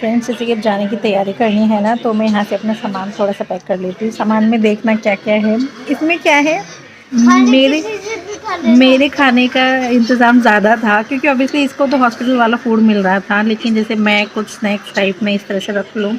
Friends, जैसे कि अब जाने की तैयारी करनी है ना, तो मैं यहाँ से अपना सामान थोड़ा सा पैक कर लेती हूँ। सामान में देखना क्या क्या है। इसमें क्या है, खाने की मेरे चीजें भी खा लेना। मेरे खाने का इंतज़ाम ज़्यादा था, क्योंकि ऑब्वियसली इसको तो हॉस्पिटल वाला फूड मिल रहा था, लेकिन जैसे मैं कुछ स्नैक्स टाइप में इस तरह से रख लूँ।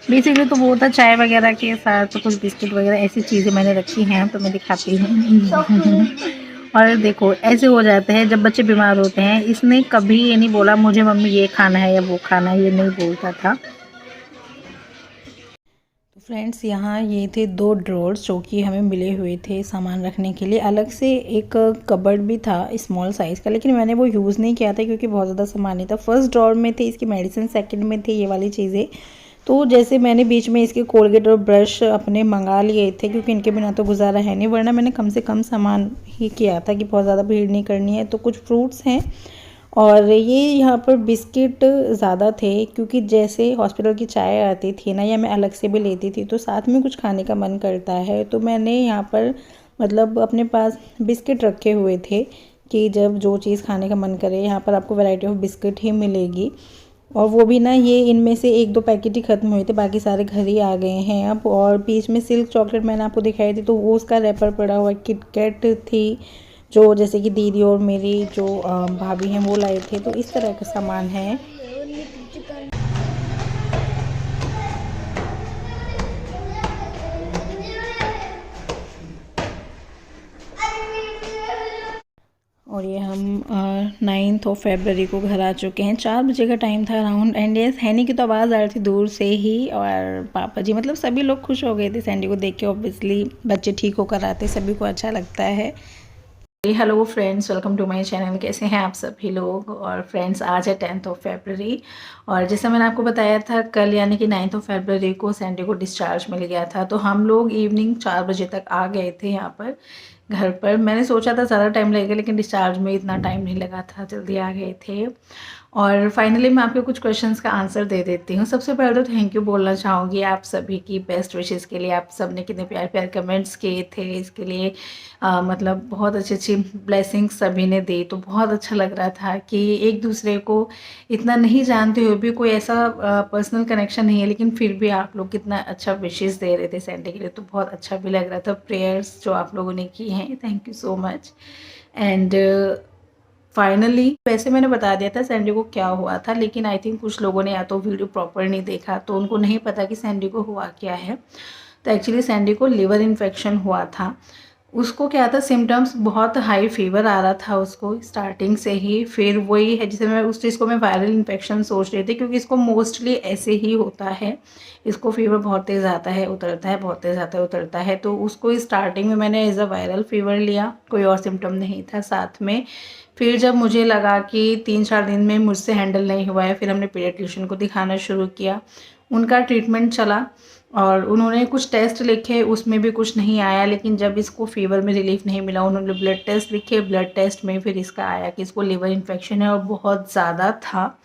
बेसिकली तो वो था चाय वगैरह के साथ तो कुछ बिस्किट वगैरह ऐसी चीज़ें मैंने रखी हैं, तो मैं दिखाती हूँ। चॉकलेट भी। और देखो ऐसे हो जाते हैं जब बच्चे बीमार होते हैं। इसने कभी ये नहीं बोला मुझे मम्मी ये खाना है या वो खाना है, ये नहीं बोलता था। तो फ्रेंड्स, यहाँ ये थे 2 ड्रॉर्स जो कि हमें मिले हुए थे सामान रखने के लिए। अलग से एक कबर्ड भी था स्मॉल साइज़ का, लेकिन मैंने वो यूज़ नहीं किया था क्योंकि बहुत ज़्यादा सामान नहीं था। फर्स्ट ड्रॉर में थे इसकी मेडिसिन, सेकंड में थे ये वाली चीज़ें। तो जैसे मैंने बीच में इसके कोलगेट और ब्रश अपने मंगा लिए थे, क्योंकि इनके बिना तो गुजारा है नहीं, वरना मैंने कम से कम सामान ही किया था कि बहुत ज़्यादा भीड़ नहीं करनी है। तो कुछ फ्रूट्स हैं और ये यहाँ पर बिस्किट ज़्यादा थे, क्योंकि जैसे हॉस्पिटल की चाय आती थी ना, या मैं अलग से भी लेती थी, तो साथ में कुछ खाने का मन करता है। तो मैंने यहाँ पर मतलब अपने पास बिस्किट रखे हुए थे कि जब जो चीज़ खाने का मन करे, यहाँ पर आपको वैरायटी ऑफ बिस्किट ही मिलेगी। और वो भी ना, ये इनमें से 1-2 पैकेट ही ख़त्म हुए थे, बाकी सारे घर ही आ गए हैं अब। और बीच में सिल्क चॉकलेट मैंने आपको दिखाई थी, तो वो उसका रैपर पड़ा हुआ। किटकैट थी जो जैसे कि दीदी और मेरी जो भाभी हैं वो लाए थे, तो इस तरह का सामान है। और ये हम 9th ऑफ फरवरी को घर आ चुके हैं। 4 बजे का टाइम था अराउंड। एंड ये सैनी की तो आवाज़ आ रही थी दूर से ही, और पापा जी मतलब सभी लोग खुश हो गए थे सैंडी को देख के। ऑब्वियसली बच्चे ठीक होकर आते सभी को अच्छा लगता है। Hello friends, welcome to my channel. कैसे हैं आप सभी लोग। और फ्रेंड्स, आज है 10th ऑफ फरवरी, और जैसा मैंने आपको बताया था कल यानी कि 9th ऑफ फरवरी को सैंडी को डिस्चार्ज मिल गया था। तो हम लोग इवनिंग 4 बजे तक आ गए थे यहाँ पर घर पर। मैंने सोचा था ज़्यादा टाइम लगेगा, लेकिन डिस्चार्ज में इतना टाइम नहीं लगा था, जल्दी आ गए थे। और फाइनली मैं आपके कुछ क्वेश्चंस का आंसर दे देती हूँ। सबसे पहले तो थैंक यू बोलना चाहूँगी आप सभी की बेस्ट विशेज़ के लिए। आप सब ने कितने प्यार प्यार कमेंट्स किए थे इसके लिए। मतलब बहुत अच्छी अच्छी ब्लेसिंग्स सभी ने दी, तो बहुत अच्छा लग रहा था कि एक दूसरे को इतना नहीं जानते हुए भी, कोई ऐसा पर्सनल कनेक्शन नहीं है, लेकिन फिर भी आप लोग कितना अच्छा विशेज़ दे रहे थे सैंडी के लिए, तो बहुत अच्छा भी लग रहा था। प्रेयर्स जो आप लोगों ने की हैं, thank you so much. And finally वैसे मैंने बता दिया था सैंडी को क्या हुआ था, लेकिन आई थिंक कुछ लोगों ने या तो वीडियो प्रॉपर नहीं देखा, तो उनको नहीं पता कि सैंडी को हुआ क्या है। तो एक्चुअली सैंडी को लिवर इन्फेक्शन हुआ था। उसको क्या था, सिम्टम्स बहुत हाई फीवर आ रहा था उसको स्टार्टिंग से ही। फिर वही है जिसे मैं उस चीज़ को मैं वायरल इन्फेक्शन सोच रही थी, क्योंकि इसको मोस्टली ऐसे ही होता है। इसको फीवर बहुत तेज़ आता है, उतरता है, बहुत तेज़ आता है, उतरता है। तो उसको स्टार्टिंग में मैंने एज अ वायरल फीवर लिया, कोई और सिम्टम नहीं था साथ में। फिर जब मुझे लगा कि 3-4 दिन में मुझसे हैंडल नहीं हुआ है, फिर हमने पीडियाट्रिशियन को दिखाना शुरू किया। उनका ट्रीटमेंट चला और उन्होंने कुछ टेस्ट लिखे, उसमें भी कुछ नहीं आया। लेकिन जब इसको फीवर में रिलीफ नहीं मिला, उन्होंने ब्लड टेस्ट लिखे। ब्लड टेस्ट में फिर इसका आया कि इसको लिवर इन्फेक्शन है, और बहुत ज़्यादा था।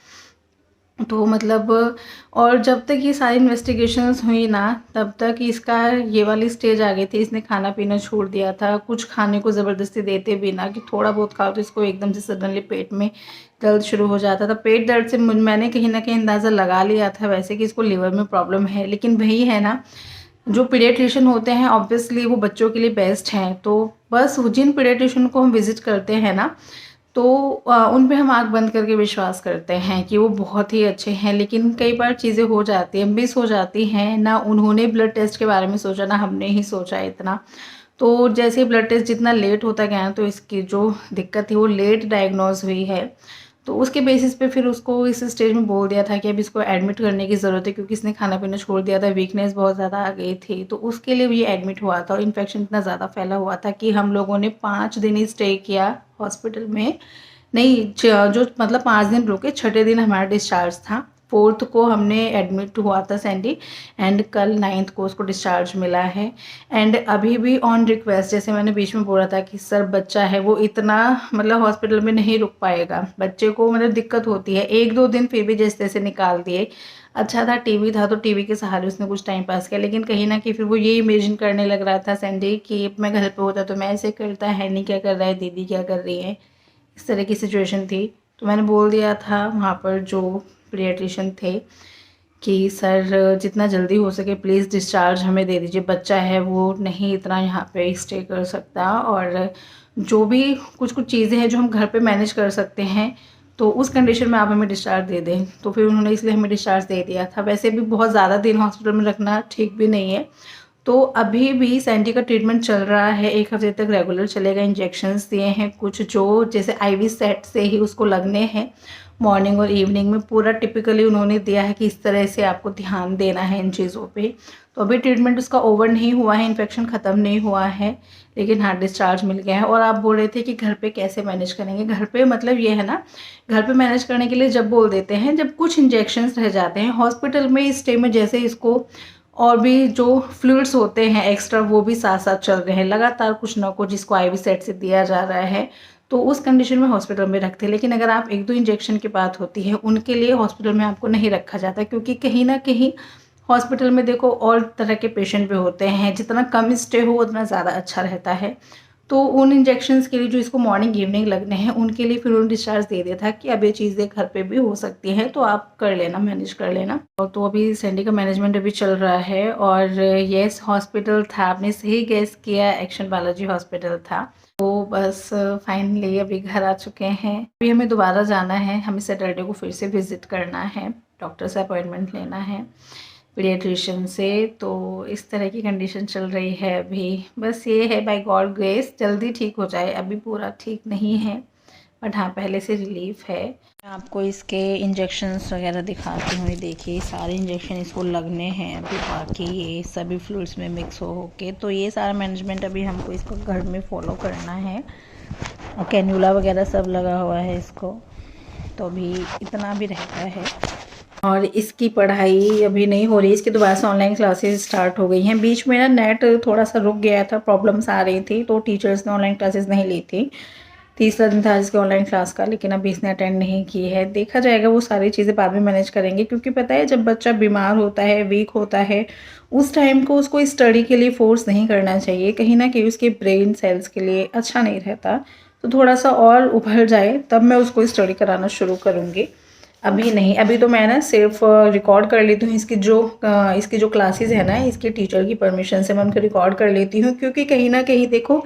तो मतलब, और जब तक ये सारी इन्वेस्टिगेशंस हुई ना, तब तक इसका ये वाली स्टेज आ गई थी। इसने खाना पीना छोड़ दिया था, कुछ खाने को ज़बरदस्ती देते भी ना कि थोड़ा बहुत खाओ, तो इसको एकदम से सडनली पेट में दर्द शुरू हो जाता था। पेट दर्द से मैंने कहीं ना कहीं अंदाज़ा लगा लिया था वैसे कि इसको लिवर में प्रॉब्लम है। लेकिन वही है ना, जो पीडियाट्रिशियन होते हैं ऑब्वियसली वो बच्चों के लिए बेस्ट हैं। तो बस जिन पीडियाट्रिशियन को हम विजिट करते हैं ना, तो उन पे हम आँख बंद करके विश्वास करते हैं कि वो बहुत ही अच्छे हैं। लेकिन कई बार चीज़ें हो जाती हैं, मिस हो जाती हैं ना। उन्होंने ब्लड टेस्ट के बारे में सोचा ना हमने ही सोचा इतना। तो जैसे ब्लड टेस्ट जितना लेट होता गया, तो इसकी जो दिक्कत थी वो लेट डायग्नोज हुई है। तो उसके बेसिस पे फिर उसको इस स्टेज में बोल दिया था कि अब इसको एडमिट करने की ज़रूरत है, क्योंकि इसने खाना पीना छोड़ दिया था, वीकनेस बहुत ज़्यादा आ गई थी। तो उसके लिए भी ये एडमिट हुआ था, और इन्फेक्शन इतना ज़्यादा फैला हुआ था कि हम लोगों ने 5 दिन ही स्टे किया हॉस्पिटल में। नहीं, जो मतलब 5 दिन रुके, छठे दिन हमारा डिस्चार्ज था। 4th को हमने एडमिट हुआ था सैंडी, एंड कल 9th को उसको डिस्चार्ज मिला है। एंड अभी भी ऑन रिक्वेस्ट, जैसे मैंने बीच में बोला था कि सर बच्चा है, वो इतना मतलब हॉस्पिटल में नहीं रुक पाएगा, बच्चे को मतलब दिक्कत होती है। 1-2 दिन फिर भी जैसे तैसे निकाल दिए। अच्छा था टीवी था, तो टीवी के सहारे उसने कुछ टाइम पास किया। लेकिन कहीं ना कहीं फिर वो ये इमेजिन करने लग रहा था सैंडी कि मैं घर पे होता तो मैं ऐसे करता, है नहीं क्या कर रहा है, दीदी क्या कर रही है, इस तरह की सिचुएशन थी। तो मैंने बोल दिया था वहाँ पर जो पीडियाट्रिशियन थे कि सर जितना जल्दी हो सके प्लीज़ डिस्चार्ज हमें दे दीजिए, बच्चा है वो नहीं इतना यहाँ पे स्टे कर सकता, और जो भी कुछ कुछ चीज़ें हैं जो हम घर पे मैनेज कर सकते हैं तो उस कंडीशन में आप हमें डिस्चार्ज दे दें। तो फिर उन्होंने इसलिए हमें डिस्चार्ज दे दिया था। वैसे भी बहुत ज़्यादा दिन हॉस्पिटल में रखना ठीक भी नहीं है। तो अभी भी सैंडी का ट्रीटमेंट चल रहा है, 1 हफ्ते तक रेगुलर चलेगा। इंजेक्शंस दिए हैं कुछ जो जैसे आईवी सेट से ही उसको लगने हैं मॉर्निंग और इवनिंग में, पूरा टिपिकली उन्होंने दिया है कि इस तरह से आपको ध्यान देना है इन चीज़ों पे। तो अभी ट्रीटमेंट उसका ओवर नहीं हुआ है, इन्फेक्शन ख़त्म नहीं हुआ है, लेकिन हाँ डिस्चार्ज मिल गया है। और आप बोल रहे थे कि घर पे कैसे मैनेज करेंगे। घर पे मतलब ये है ना, घर पे मैनेज करने के लिए जब बोल देते हैं जब कुछ इंजेक्शंस रह जाते हैं। हॉस्पिटल में इस टाइम में जैसे इसको और भी जो फ्लूइड्स होते हैं एक्स्ट्रा वो भी साथ साथ चल रहे हैं, लगातार कुछ ना कुछ जिसको आईवी सेट से दिया जा रहा है, तो उस कंडीशन में हॉस्पिटल में रखते हैं। लेकिन अगर आप 1-2 इंजेक्शन की बात होती है उनके लिए हॉस्पिटल में आपको नहीं रखा जाता, क्योंकि कहीं ना कहीं हॉस्पिटल में देखो और तरह के पेशेंट भी होते हैं, जितना कम स्टे हो उतना ज़्यादा अच्छा रहता है। तो उन इंजेक्शंस के लिए जो इसको मॉर्निंग इवनिंग लगने हैं उनके लिए फिर उन्होंने डिस्चार्ज दे दिया था कि अब ये चीज़ें घर पे भी हो सकती हैं, तो आप कर लेना, मैनेज कर लेना। और तो अभी सैंडी का मैनेजमेंट अभी चल रहा है। और येस हॉस्पिटल था, आपने सही गेस किया, एक्शन बालाजी हॉस्पिटल था। तो बस फाइनली अभी घर आ चुके हैं। अभी हमें दोबारा जाना है, हमें सैटरडे को फिर से विज़िट करना है, डॉक्टर से अपॉइंटमेंट लेना है पीडियाट्रिशियन से। तो इस तरह की कंडीशन चल रही है अभी। बस ये है बाय गॉड ग्रेस जल्दी ठीक हो जाए। अभी पूरा ठीक नहीं है बट हाँ पहले से रिलीफ है। आपको इसके इंजेक्शंस वगैरह दिखाती हूँ। देखिए सारे इंजेक्शन इसको लगने हैं अभी, बाकी ये सभी फ्लूइड्स में मिक्स हो के। तो ये सारा मैनेजमेंट अभी हमको इसको घर में फॉलो करना है। और कैन्यूला वगैरह सब लगा हुआ है इसको, तो अभी इतना भी रहता है। और इसकी पढ़ाई अभी नहीं हो रही, इसकी दोबारा से ऑनलाइन क्लासेस स्टार्ट हो गई हैं। बीच में ना नेट थोड़ा सा रुक गया था, प्रॉब्लम्स आ रही थी, तो टीचर्स ने ऑनलाइन क्लासेस नहीं ली थी। तीसरा दिन था इसके ऑनलाइन क्लास का, लेकिन अभी इसने अटेंड नहीं की है। देखा जाएगा, वो सारी चीज़ें बाद में मैनेज करेंगे, क्योंकि पता है जब बच्चा बीमार होता है, वीक होता है, उस टाइम को उसको स्टडी के लिए फोर्स नहीं करना चाहिए। कहीं ना कहीं उसके ब्रेन सेल्स के लिए अच्छा नहीं रहता। तो थोड़ा सा और उभर जाए तब मैं उसको स्टडी कराना शुरू करूँगी, अभी नहीं। अभी तो मैं ना सिर्फ रिकॉर्ड कर लेती हूँ इसकी जो क्लासेस है ना, इसके टीचर की परमिशन से मैं उनको रिकॉर्ड कर लेती हूँ। क्योंकि कहीं ना कहीं देखो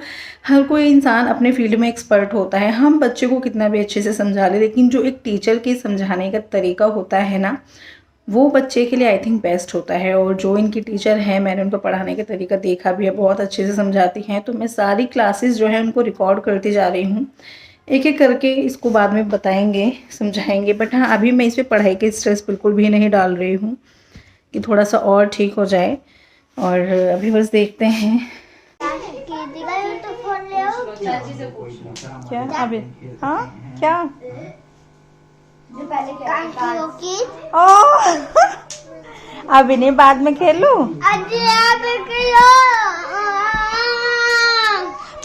हर कोई इंसान अपने फील्ड में एक्सपर्ट होता है। हम बच्चे को कितना भी अच्छे से समझा ले, लेकिन जो एक टीचर के समझाने का तरीका होता है ना, वो बच्चे के लिए आई थिंक बेस्ट होता है। और जो इनकी टीचर हैं, मैंने उनको पढ़ाने का तरीका देखा भी है, बहुत अच्छे से समझाती हैं। तो मैं सारी क्लासेस जो है उनको रिकॉर्ड करती जा रही हूँ, एक एक करके इसको बाद में बताएंगे, समझाएंगे। बट हाँ अभी मैं इस पर पढ़ाई के स्ट्रेस बिल्कुल भी नहीं डाल रही हूँ, कि थोड़ा सा और ठीक हो जाए। और अभी बस देखते हैं क्या अभी। हाँ क्या ओ अभी नहीं, बाद में खेलूं,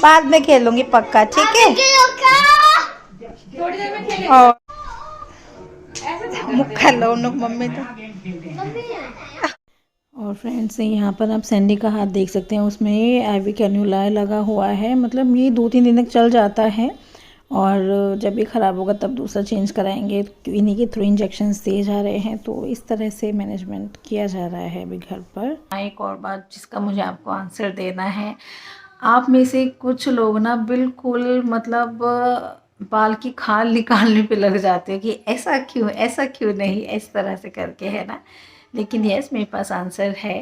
बाद में खेलूंगी पक्का, ठीक है। और मुक्का लो मम्मी तो। और फ्रेंड्स यहाँ पर आप सैंडी का हाथ देख सकते हैं, उसमें आईवी कैन्यूला लगा हुआ है। मतलब ये 2-3 दिन तक चल जाता है, और जब ये ख़राब होगा तब दूसरा चेंज कराएंगे। इन्हीं के थ्रू इंजेक्शंस दिए जा रहे हैं। तो इस तरह से मैनेजमेंट किया जा रहा है अभी घर पर। एक और बात जिसका मुझे आपको आंसर देना है, आप में से कुछ लोग ना बिल्कुल मतलब बाल की खाल निकालने पे लग जाते हो कि ऐसा क्यों नहीं, इस तरह से करके, है ना। लेकिन यस मेरे पास आंसर है।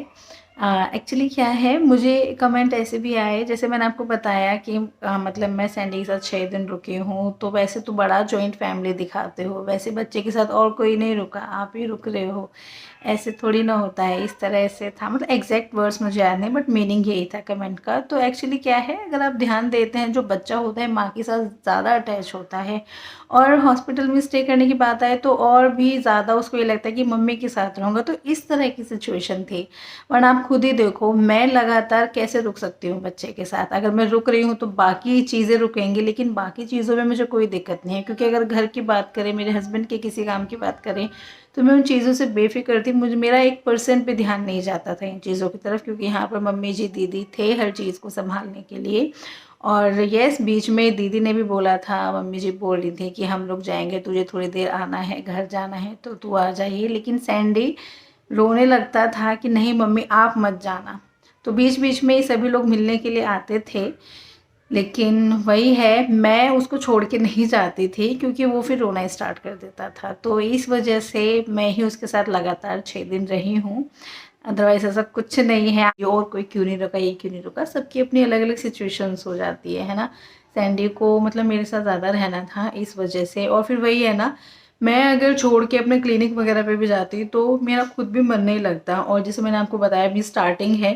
एक्चुअली क्या है, मुझे कमेंट ऐसे भी आए, जैसे मैंने आपको बताया कि मतलब मैं सैंडी के साथ 6 दिन रुकी हूँ। तो वैसे तो बड़ा जॉइंट फैमिली दिखाते हो, वैसे बच्चे के साथ और कोई नहीं रुका, आप ही रुक रहे हो, ऐसे थोड़ी ना होता है। इस तरह से था, मतलब एग्जैक्ट वर्ड्स मुझे याद नहीं, बट मीनिंग यही था कमेंट का। तो एक्चुअली क्या है, अगर आप ध्यान देते हैं, जो बच्चा होता है माँ के साथ ज़्यादा अटैच होता है। और हॉस्पिटल में स्टे करने की बात आए तो और भी ज़्यादा उसको ये लगता है कि मम्मी के साथ रहूँगा। तो इस तरह की सिचुएशन थी। वरना आप खुद ही देखो, मैं लगातार कैसे रुक सकती हूँ बच्चे के साथ। अगर मैं रुक रही हूँ तो बाकी चीज़ें रुकेंगी, लेकिन बाकी चीज़ों में मुझे कोई दिक्कत नहीं है। क्योंकि अगर घर की बात करें, मेरे हस्बैंड के किसी काम की बात करें, तो मैं उन चीज़ों से बेफिक्र थी। मेरा 1% भी ध्यान नहीं जाता था इन चीज़ों की तरफ, क्योंकि यहाँ पर मम्मी जी दीदी थे हर चीज़ को संभालने के लिए। और यस बीच में दीदी ने भी बोला था, मम्मी जी बोल रही थी कि हम लोग जाएंगे, तुझे थोड़ी देर आना है, घर जाना है तो तू आ जाइए। लेकिन सैंडी रोने लगता था कि नहीं मम्मी आप मत जाना। तो बीच बीच में ही सभी लोग मिलने के लिए आते थे, लेकिन वही है, मैं उसको छोड़ के नहीं जाती थी क्योंकि वो फिर रोना स्टार्ट कर देता था। तो इस वजह से मैं ही उसके साथ लगातार 6 दिन रही हूँ, अदरवाइज ऐसा कुछ नहीं है। ये और कोई क्यों नहीं रुका, ये क्यों नहीं रुका, सबकी अपनी अलग अलग सिचुएशंस हो जाती है ना। सैंडी को मतलब मेरे साथ ज़्यादा रहना था इस वजह से। और फिर वही है ना, मैं अगर छोड़ के अपने क्लिनिक वगैरह पे भी जाती तो मेरा खुद भी मन नहीं लगता। और जैसे मैंने आपको बताया अभी स्टार्टिंग है,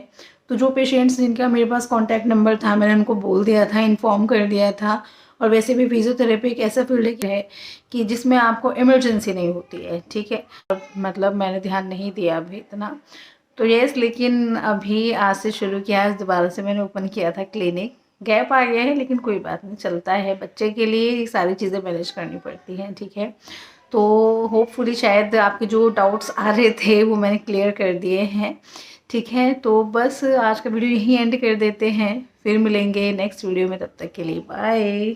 तो जो पेशेंट्स जिनका मेरे पास कॉन्टैक्ट नंबर था मैंने उनको बोल दिया था, इन्फॉर्म कर दिया था। और वैसे भी फिजियोथेरेपी एक ऐसा फील्ड है कि जिसमें आपको इमरजेंसी नहीं होती है, ठीक है। मतलब मैंने ध्यान नहीं दिया अभी इतना, तो यस। लेकिन अभी आज से शुरू किया है, दोबारा से मैंने ओपन किया था क्लिनिक। गैप आ गया है लेकिन कोई बात नहीं, चलता है। बच्चे के लिए ये सारी चीज़ें मैनेज करनी पड़ती हैं, ठीक है। तो होपफुली शायद आपके जो डाउट्स आ रहे थे वो मैंने क्लियर कर दिए हैं, ठीक है। तो बस आज का वीडियो यहीं एंड कर देते हैं, फिर मिलेंगे नेक्स्ट वीडियो में, तब तक के लिए बाय।